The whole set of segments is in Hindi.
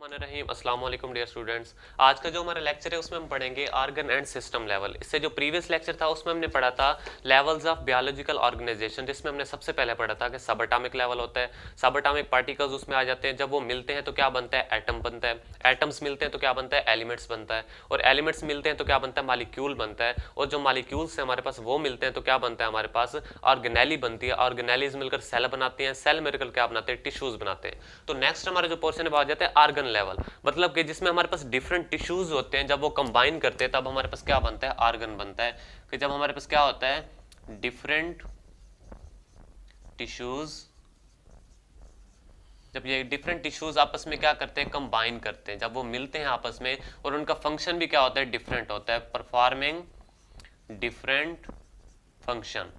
रहीम अस्सलाम वालेकुम डियर स्टूडेंट्स। आज का जो हमारा लेक्चर है उसमें हम पढ़ेंगे आर्गन एंड सिस्टम लेवल। इससे जो प्रीवियस लेक्चर था उसमें हमने पढ़ा था लेवल्स ऑफ बायोलॉजिकल ऑर्गेनाइजेशन, जिसमें हमने सबसे पहले पढ़ा था कि सब एटॉमिक लेवल होता है। सब एटॉमिक पार्टिकल्स उसमें आ जाते हैं, जब वो मिलते हैं तो क्या बनता है, एटम बनता है। एटम्स मिलते हैं तो क्या बनता है, एलिमेंट्स बनता है। और एलिमेंट्स मिलते हैं तो क्या बनता है, मालिक्यूल बनता है। और जो मालिक्यूल्स है हमारे पास वो मिलते हैं तो क्या बनता है, हमारे पास ऑर्गेनेली बनती है। ऑर्गेनेलीज मिलकर सेल बनाती हैं, सेल मिलकर क्या बनाते हैं, टिश्यूज बनाते हैं। तो नेक्स्ट हमारा जो पोर्शन है वो आ जाता है आर्गन लेवल, मतलब कि जिसमें हमारे पास डिफरेंट टिश्यूज होते हैं, जब वो कंबाइन करते हैं तब हमारे पास क्या बनता है, आर्गन बनता है। कि जब हमारे पास क्या होता है, डिफरेंट टिश्यूज, जब ये डिफरेंट टिश्यूज आपस में क्या करते हैं, कंबाइन करते हैं, जब वो मिलते हैं आपस में, और उनका फंक्शन भी क्या होता है, डिफरेंट होता है, परफॉर्मिंग डिफरेंट फंक्शन।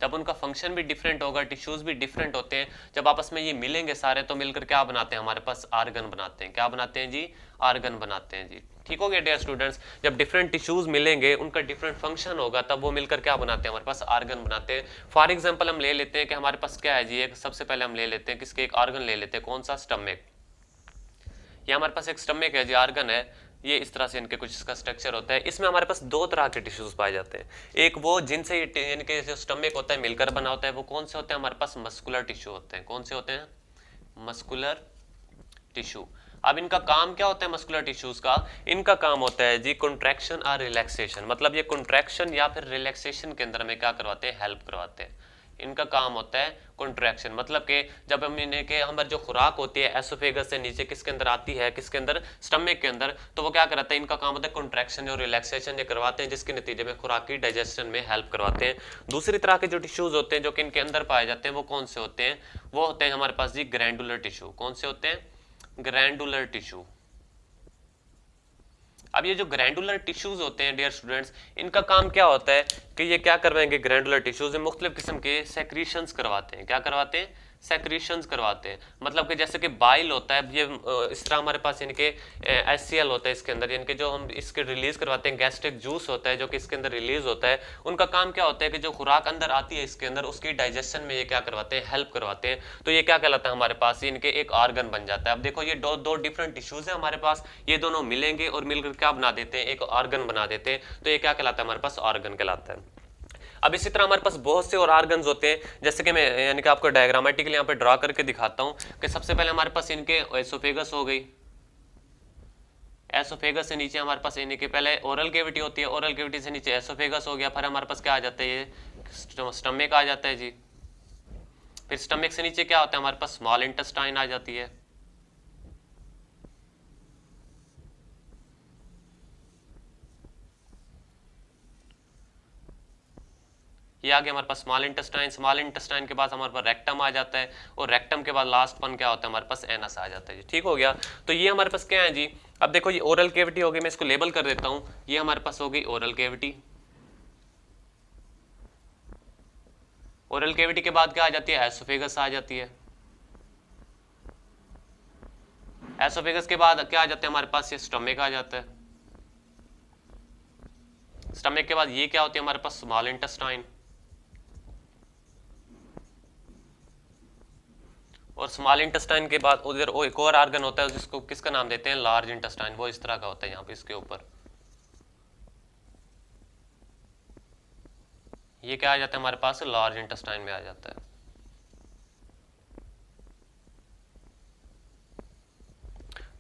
जब उनका फंक्शन भी डिफरेंट होगा, टिश्यूज भी डिफरेंट होते हैं, जब आपस में ये मिलेंगे सारे तो मिलकर क्या बनाते हैं, हमारे पास आर्गन बनाते हैं। क्या बनाते हैं जी, आर्गन बनाते हैं जी। ठीक हो गया डियर स्टूडेंट्स। जब डिफरेंट टिश्यूज मिलेंगे, उनका डिफरेंट फंक्शन होगा, तब वो मिलकर क्या बनाते हैं, हमारे पास आर्गन बनाते हैं। फॉर एग्जाम्पल हम ले लेते हैं कि हमारे पास क्या है जी, एक सबसे पहले हम ले लेते हैं किसके, एक आर्गन ले लेते हैं, कौन सा, स्टमक। ये हमारे पास एक स्टमक है जी, आर्गन है। ये इस तरह से इनके कुछ इसका स्ट्रक्चर होता है। इसमें हमारे पास दो तरह के टिश्यूज पाए जाते हैं। एक वो जिनसे इनके जो स्टमक होता है मिलकर बना होता है, वो कौन से होते हैं, हमारे पास मस्कुलर टिश्यू होते हैं। कौन से होते हैं, मस्कुलर टिश्यू। अब इनका काम क्या होता है, मस्कुलर टिश्यूज का, इनका काम होता है जी कंट्रैक्शन और रिलैक्सेशन। मतलब ये कंट्रैक्शन या फिर रिलैक्सेशन के अंदर में क्या करवाते हैं, हेल्प करवाते हैं। इनका काम होता है कंट्रैक्शन, मतलब कि जब हम इन्हें के हमारी जो खुराक होती है एसोफेगस से नीचे किसके अंदर आती है, किसके अंदर, स्टमक के अंदर, तो वो क्या कराता है, इनका काम होता है कंट्रैक्शन और रिलैक्सेशन ये करवाते हैं, जिसके नतीजे में खुराक की डाइजेशन में हेल्प करवाते हैं। दूसरी तरह के जो टिश्यूज होते हैं जो कि इनके अंदर पाए जाते हैं, वो कौन से होते हैं, वो होते हैं हमारे पास जी ग्रैंडुलर टिश्यू। कौन से होते हैं, ग्रैंडुलर टिश्यू। अब ये जो ग्रैंडुलर टिश्यूज होते हैं डियर स्टूडेंट्स, इनका काम क्या होता है कि ये क्या करवाएंगे, ग्रैंडुलर टिश्यूज में मुख्तलिफ किस्म के सेक्रीशंस करवाते हैं। क्या करवाते हैं, सेक्रीशंस करवाते हैं। मतलब कि जैसे कि बाइल होता है, ये इस तरह हमारे पास इनके HCl होता है इसके अंदर, इनके जो हम इसके रिलीज करवाते हैं, गैस्ट्रिक जूस होता है जो कि इसके अंदर रिलीज होता है। उनका काम क्या होता है कि जो खुराक अंदर आती है इसके अंदर, उसकी डाइजेशन में ये क्या करवाते हैं, हेल्प करवाते हैं। तो ये क्या कहलाता है, हमारे पास इनके एक आर्गन बन जाता है। अब देखो ये दो डिफरेंट टिश्यूज है हमारे पास, ये दोनों मिलेंगे और मिलकर क्या बना देते हैं, एक आर्गन बना देते हैं। तो ये क्या कहलाता है, हमारे पास आर्गन कहलाता है। अब इसी तरह हमारे पास बहुत से और आर्गन्स होते हैं, जैसे कि मैं यानी कि आपको डायग्रामेटिकली यहाँ पे ड्रा करके दिखाता हूँ कि सबसे पहले हमारे पास इनके एसोफेगस हो गई, एसोफेगस से नीचे हमारे पास इनके पहले ओरल कैविटी होती है, ओरल कैविटी से नीचे एसोफेगस हो गया, फिर हमारे पास क्या आ जाता है, ये स्टमक आ जाता है जी। फिर स्टमक से नीचे क्या होता है, हमारे पास स्मॉल इंटेस्टाइन आ जाती है। ये आ गया हमारे पास स्मॉल इंटेस्टाइन। स्मॉल इंटेस्टाइन के बाद हमारे पास रेक्टम आ जाता है, और रेक्टम के बाद लास्ट वन क्या होता है, हमारे पास एनस आ जाता है जी। ठीक हो गया। तो ये हमारे पास क्या है जी, अब देखो ये ओरल कैविटी हो गई, मैं इसको लेबल कर देता हूं। ये हमारे पास हो गई ओरल कैविटी। ओरल कैविटी के बाद क्या आ जाती है, एसोफेगस आ जाती है। एसोफेगस के बाद क्या आ जाता है, हमारे पास ये स्टमक आ जाता है। स्टमक के बाद ये क्या होती है, हमारे पास स्मॉल इंटेस्टाइन। और स्मॉल इंटेस्टाइन के बाद उधर एक और आर्गन होता है जिसको किसका नाम देते हैं, लार्ज इंटेस्टाइन। वो इस तरह का होता है यहाँ पे इसके ऊपर। ये क्या आ जाता है, हमारे पास लार्ज इंटेस्टाइन में आ जाता है।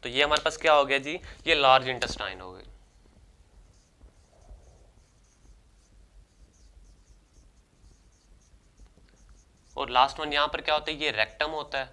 तो ये हमारे पास क्या हो गया जी, ये लार्ज इंटेस्टाइन हो गई। और लास्ट वन यहाँ पर क्या होता है, ये रेक्टम होता है।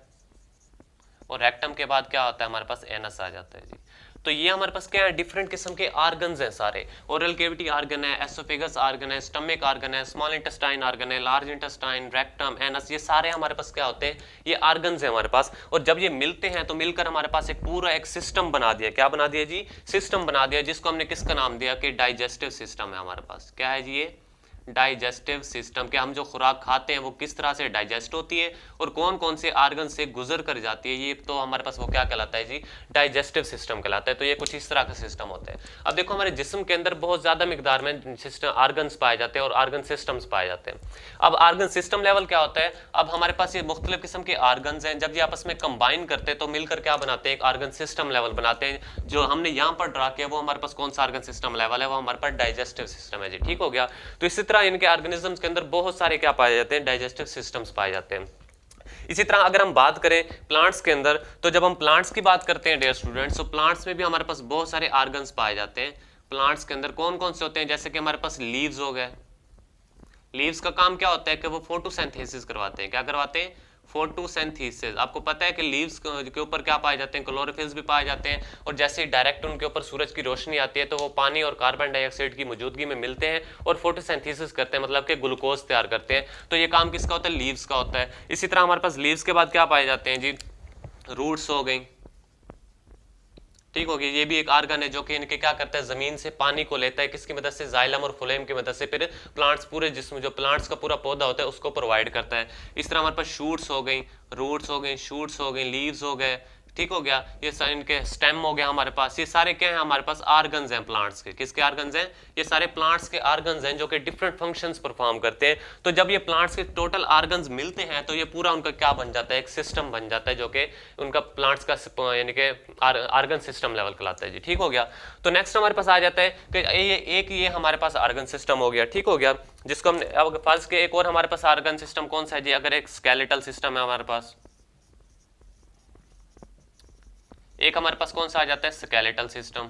और रेक्टम के बाद क्या होता है, हमारे पास एनस आ जाता है जी। तो ये हमारे पास क्या है, डिफरेंट किस्म के आर्गन्स हैं सारे। ओरल कैविटी आर्गन है, एसोफेगस आर्गन है, स्टमक आर्गन है, स्मॉल इंटेस्टाइन आर्गन है, लार्ज इंटेस्टाइन, रेक्टम, एनस, ये सारे हमारे पास क्या होते हैं, ये आर्गन्स हैं हमारे पास। और जब ये मिलते हैं तो मिलकर हमारे पास एक पूरा एक सिस्टम बना दिया। क्या बना दिया जी, सिस्टम बना दिया, जिसको हमने किसका नाम दिया कि डाइजेस्टिव सिस्टम है हमारे पास। क्या है जी, ये डाइजेस्टिव सिस्टम, कि हम जो खुराक खाते हैं वो किस तरह से डाइजेस्ट होती है और कौन कौन से ऑर्गन से गुजर कर जाती है, ये तो हमारे पास वो क्या कहलाता है जी, डाइजेस्टिव सिस्टम कहलाता है। तो ये कुछ इस तरह का सिस्टम होता है। अब देखो हमारे जिस्म के अंदर बहुत ज्यादा मिकदार में सिस्टम ऑर्गन्स पाए जाते हैं और ऑर्गन सिस्टम्स पाए जाते हैं। अब ऑर्गन सिस्टम लेवल क्या होता है, अब हमारे पास ये मुख्तलिफ किस्म के ऑर्गन्स हैं, जब ये आपस में कंबाइन करते हैं तो मिलकर क्या बनाते हैं, एक ऑर्गन सिस्टम लेवल बनाते हैं। जो हमने यहाँ पर ड्रा किया वो हमारे पास कौन सा ऑर्गन सिस्टम लेवल है, वो हमारे पास डाइजेस्टिव सिस्टम है जी, ठीक हो गया। तो इसी तरह इनके ऑर्गेनिजम्स के अंदर बहुत सारे क्या पाए जाते हैं, डाइजेस्टिव सिस्टम्स पाए जाते हैं। इसी तरह अगर हम बात करें प्लांट्स के अंदर, तो जब हम प्लांट्स की बात करते हैं डियर स्टूडेंट्स, तो प्लांट्स में भी हमारे पास बहुत सारे ऑर्गन्स पाए जाते हैं। प्लांट्स के अंदर कौन कौन से होते हैं, जैसे कि हमारे पास लीव्स हो गए। लीव्स का काम क्या होता है कि वो फोटोसिंथेसिस करवाते हैं। क्या करवाते हैं, फोटोसिंथेसिस। आपको पता है कि लीव्स के ऊपर क्या पाए जाते हैं, क्लोरोफिल्स भी पाए जाते हैं, और जैसे ही डायरेक्ट उनके ऊपर सूरज की रोशनी आती है तो वो पानी और कार्बन डाइऑक्साइड की मौजूदगी में मिलते हैं और फोटोसिंथेसिस करते हैं, मतलब कि ग्लूकोज तैयार करते हैं। तो ये काम किसका होता है, लीव्स का होता है। इसी तरह हमारे पास लीव्स के बाद क्या पाए जाते हैं जी, रूट्स हो गई, ठीक होगी। ये भी एक ऑर्गन है जो कि इनके क्या करता है, जमीन से पानी को लेता है, किसकी मदद से, जाइलम और फ्लोएम की मदद से, फिर प्लांट्स पूरे जिस्म, जो प्लांट्स का पूरा पौधा होता है उसको प्रोवाइड करता है। इस तरह हमारे पास शूट्स हो गई, रूट्स हो गई, शूट्स हो गई, लीव्स हो गए, ठीक हो गया। ये इनके स्टेम हो गया हमारे पास। ये सारे क्या हैं, हमारे पास ऑर्गन्स हैं प्लांट्स के। किसके ऑर्गन्स हैं, ये सारे प्लांट्स के ऑर्गन्स हैं जो कि डिफरेंट फंक्शंस परफॉर्म करते हैं। तो जब ये प्लांट्स के टोटल ऑर्गन्स मिलते हैं तो ये पूरा उनका क्या बन जाता है, एक सिस्टम बन जाता है जो कि उनका प्लांट्स का यानी कि ऑर्गन सिस्टम लेवल कहलाता है जी, ठीक हो गया। तो नेक्स्ट हमारे पास आ जाता है कि ये हमारे पास ऑर्गन सिस्टम हो गया, ठीक हो गया, जिसको हम अब फर्ज के एक और हमारे पास ऑर्गन सिस्टम कौन सा है जी, अगर एक स्केलेटल सिस्टम है हमारे पास, एक हमारे पास कौन सा आ जाता है, स्केलेटल सिस्टम,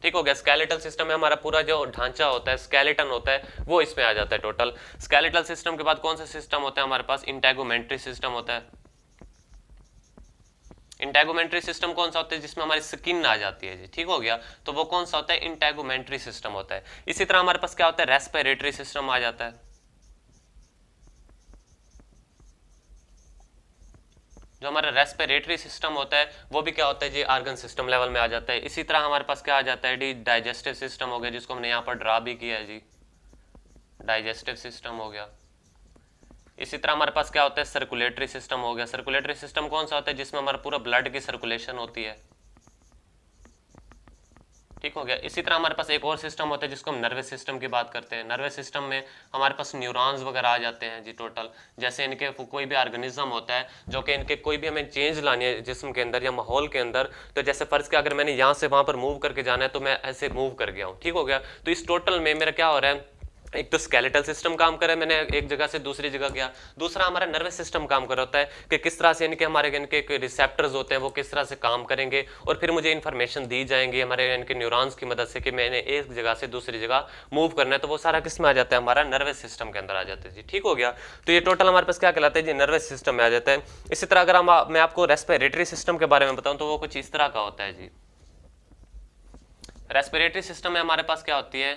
ठीक हो गया। स्केलेटल सिस्टम में हमारा पूरा जो ढांचा होता है, स्केलेटन होता है, वो इसमें आ जाता है टोटल। स्केलेटल सिस्टम के बाद कौन सा सिस्टम होता है हमारे पास, इंटेगुमेंट्री सिस्टम होता है। इंटेगुमेंट्री सिस्टम कौन सा होता है, जिसमें हमारी स्किन आ जाती है जी, ठीक हो गया। तो वो कौन सा होता है, इंटेगुमेंट्री सिस्टम होता है। इसी तरह हमारे पास क्या होता है, रेस्पिरेटरी सिस्टम आ जाता है। जो हमारा रेस्पिरेटरी सिस्टम होता है वो भी क्या होता है जी, ऑर्गन सिस्टम लेवल में आ जाता है। इसी तरह हमारे पास क्या आ जाता है, डाइजेस्टिव सिस्टम हो गया, जिसको हमने यहाँ पर ड्रा भी किया है जी, डाइजेस्टिव सिस्टम हो गया। इसी तरह हमारे पास क्या होता है, सर्कुलेटरी सिस्टम हो गया। सर्कुलेटरी सिस्टम कौन सा होता है, जिसमें हमारा पूरा ब्लड की सर्कुलेशन होती है, ठीक हो गया। इसी तरह हमारे पास एक और सिस्टम होता है जिसको हम नर्वस सिस्टम की बात करते हैं। नर्वस सिस्टम में हमारे पास न्यूरॉन्स वगैरह आ जाते हैं जी टोटल। जैसे इनके कोई भी ऑर्गेनिज्म होता है जो कि इनके कोई भी हमें चेंज लानी है जिस्म के अंदर या माहौल के अंदर, तो जैसे फर्ज किया अगर मैंने यहाँ से वहाँ पर मूव करके जाना है तो मैं ऐसे मूव कर गया हूँ, ठीक हो गया। तो इस टोटल में मेरा क्या हो रहा है, एक तो स्केलेटल सिस्टम काम करे, मैंने एक जगह से दूसरी जगह गया। दूसरा हमारा नर्वस सिस्टम काम कर होता है कि किस तरह से इनके हमारे इनके रिसेप्टर्स होते हैं वो किस तरह से काम करेंगे और फिर मुझे इन्फॉर्मेशन दी जाएंगी हमारे इनके न्यूरॉन्स की मदद से कि मैंने एक जगह से दूसरी जगह मूव करना है। तो वो सारा किस में आ जाता है, हमारा नर्वस सिस्टम के अंदर आ जाता है जी, ठीक हो गया। तो ये टोटल हमारे पास क्या कहलाता है जी, नर्वस सिस्टम में आ जाता है। इसी तरह अगर मैं आपको रेस्पिरेटरी सिस्टम के बारे में बताऊं तो वो कुछ इस तरह का होता है जी। रेस्पिरेटरी सिस्टम में हमारे पास क्या होती है,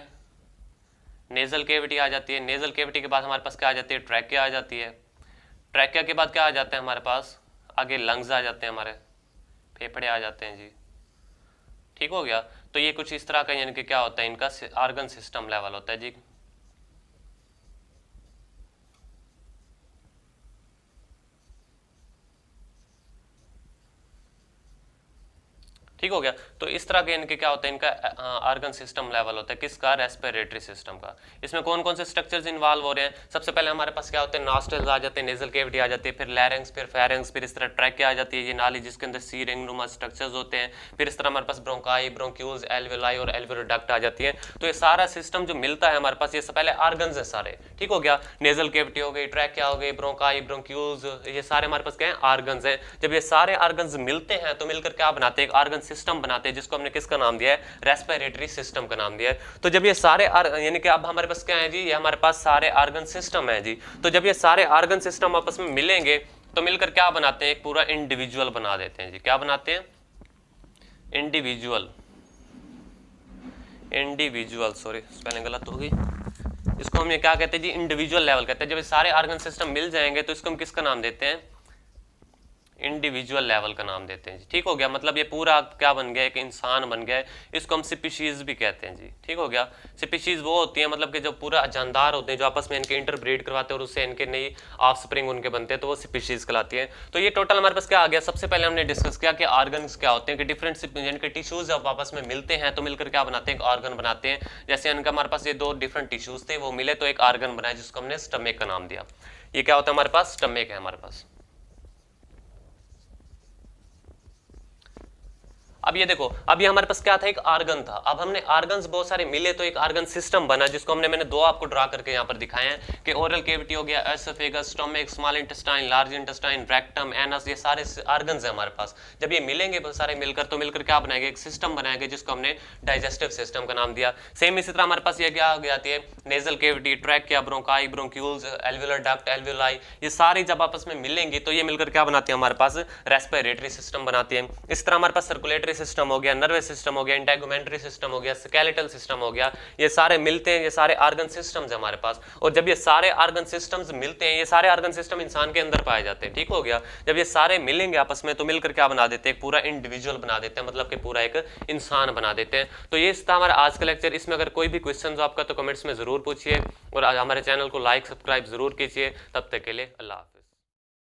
नेजल केविटी आ जाती है। नेजल केविटी के बाद हमारे पास क्या आ जाती है, ट्रैकिया आ जाती है। ट्रैकिया के बाद क्या आ जाते हैं हमारे पास, आगे लंग्स आ जाते हैं, हमारे फेफड़े आ जाते हैं जी, ठीक हो गया। तो ये कुछ इस तरह का यानी कि क्या होता है, इनका ऑर्गन सिस्टम लेवल होता है जी। ठीक हो गया। तो इस तरह के इनके क्या होता है, इनका ऑर्गन सिस्टम लेवल होता है किसका, रेस्पिरेटरी सिस्टम का। इसमें कौन कौन से स्ट्रक्चर्स इन्वॉल्व हो रहे हैं, सबसे पहले हमारे पास क्या होते हैं, नॉस्ट्रल्स आ जाते हैं, नेजल केविटी आ जाती है, फिर लैरिंग्स, फिर फेरिंग्स, फिर इस तरह ट्रैकिया आ जाती है, ये नाली जिसके अंदर सी रिंग नुमा स्ट्रक्चर्स होते हैं। फिर इस तरह हमारे पास ब्रोंकाई, ब्रोंक्यूल्स, एल्वेलाई और एल्वेओल डक्ट आ जाती है। तो ये सारा सिस्टम जो मिलता है हमारे पास, ये पहले ऑर्गन्स है सारे, ठीक हो गया। नेजल केविटी हो गई, ट्रैकिया हो गई, ब्रोंकाई, ब्रोंक्यूल्स, ये सारे हमारे पास क्या है, ऑर्गन्स हैं। जब ये सारे ऑर्गन्स मिलते हैं तो मिलकर क्या बनाते हैं, एक ऑर्गन सिस्टम बनाते हैं जिसको हमने किसका नाम दिया है, रेस्पिरेटरी सिस्टम का नाम दिया है। तो जब ये सारे यानी कि अब हमारे पास क्या है जी, ये हमारे पास सारे ऑर्गन सिस्टम है जी। तो जब ये सारे ऑर्गन सिस्टम आपस में मिलेंगे तो मिलकर क्या बनाते हैं, एक पूरा इंडिविजुअल बना देते हैं जी। क्या बनाते हैं, इंडिविजुअल, इंडिविजुअल, सॉरी स्पेलिंग गलत होगी। इसको हम ये क्या कहते हैं जी, इंडिविजुअल लेवल कहते हैं। जब ये सारे ऑर्गन सिस्टम मिल जाएंगे तो इसको हम किसका नाम देते हैं, इंडिविजुअल लेवल का नाम देते हैं जी। ठीक हो गया, मतलब ये पूरा क्या बन गया, एक इंसान बन गया है। इसको हम स्पीशीज भी कहते हैं जी। ठीक हो गया, स्पीशीज वो होती है मतलब कि जो पूरा जानदार होते हैं, जो आपस में इनके इंटरब्रीड करवाते हैं और उससे इनके नई ऑफस्प्रिंग उनके बनते हैं, तो वो स्पीशीज कहलाती है। तो ये टोटल हमारे पास क्या आ गया, सबसे पहले हमने डिस्कस किया कि ऑर्गन्स क्या होते हैं, कि डिफरेंट इनके टिश्यूज जब आपस में मिलते हैं तो मिलकर क्या बनाते हैं, एक ऑर्गन बनाते हैं। जैसे इनका हमारे पास ये दो डिफरेंट टिश्यूज थे, वो मिले तो एक ऑर्गन बनाया जिसको हमने स्टमक का नाम दिया। ये क्या होता है हमारे पास, स्टमक है हमारे पास। अब ये देखो, अब ये हमारे पास क्या था, एक आर्गन था। अब हमने आर्गन्स बहुत सारे मिले तो एक आर्गन सिस्टम बना, जिसको मैंने दो आपको ड्रा करके यहाँ पर दिखाए हैं कि ओरल केविटी हो गया, oesophagus, stomach, small intestine, large intestine, rectum, anus, ये सारे आर्गन्स हैं हमारे पास। जब ये मिलेंगे बहुत सारे मिलकर तो मिलकर क्या बनाएंगे, एक सिस्टम बनाएंगे जिसको हमने डाइजेस्टिव सिस्टम का नाम दिया। सेम इसी तरह हमारे पास ये क्या हो जाती है, nasal cavity, trachea, bronchi, bronchioles, alveolar duct, alveoli, ये सारी जब आपस में मिलेंगी तो ये मिलकर क्या बनाती है हमारे पास, रेस्पिरेटरी सिस्टम बनाती है। इस तरह हमारे पास सर्कुलेटरी सिस्टम हो गया, नर्वस सिस्टम हो गया, इंटेगुमेंटरी सिस्टम हो गया, स्केलेटल सिस्टम हो गया, ये सारे मिलते हैं, ये सारे ऑर्गन सिस्टम्स हमारे पास। और जब ये सारे ऑर्गन सिस्टम्स मिलते हैं, ये सारे ऑर्गन सिस्टम इंसान के अंदर पाए जाते हैं। ठीक हो गया, जब ये सारे मिलेंगे आपस में तो मिलकर क्या बना देते हैं, पूरा इंडिविजुअल बना देते हैं, मतलब कि पूरा एक इंसान बना देते हैं। तो ये था हमारा आज का लेक्चर। इसमें अगर कोई भी क्वेश्चन हो आपका तो कमेंट्स में जरूर पूछिए और हमारे चैनल को लाइक सब्सक्राइब जरूर कीजिए। तब तक के लिए अल्लाह हाफिज़।